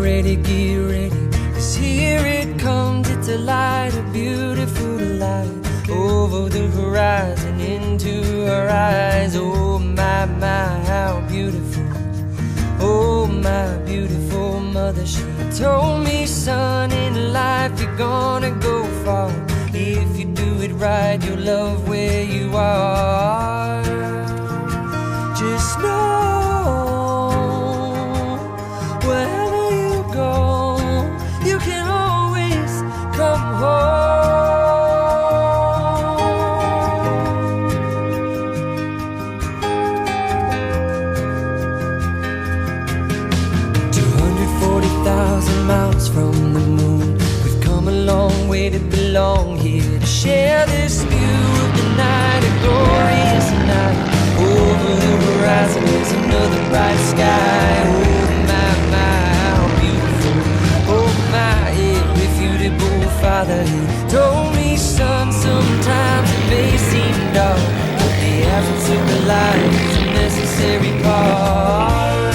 get ready, 'cause here it comes, it's a light, a beautiful light, over the horizon, into her eyes. Oh my, how beautiful. Oh my beautiful mother, she told me, son, in life you're gonna go far. If you do it right, you'll love where you are. Just know, wherever you go, you can always come home. 240,000 miles from the moon, we've come a long way to belong here, to share this view of the night, a glorious night. Over the horizon is another bright sky. Oh my, how beautiful. Oh my, irrefutable Father, he told me, son, sometimes it may seem dark, but the absence of the light is a necessary part.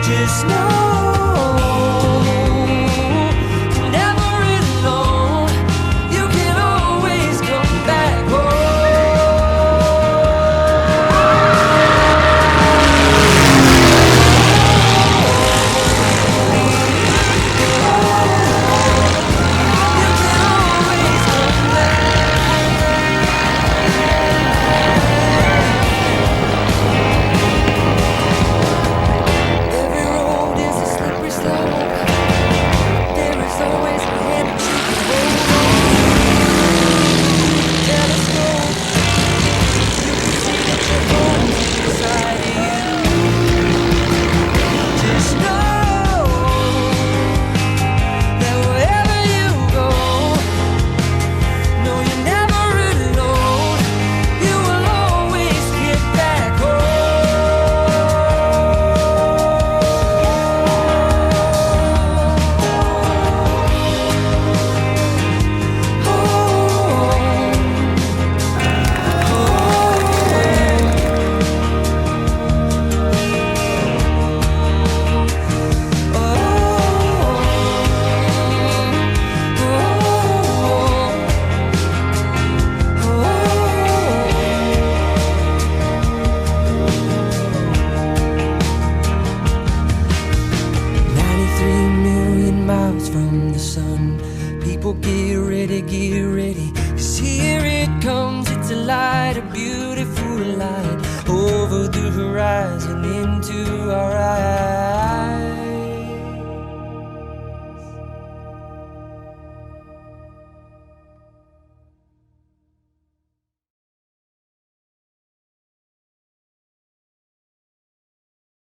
Just know,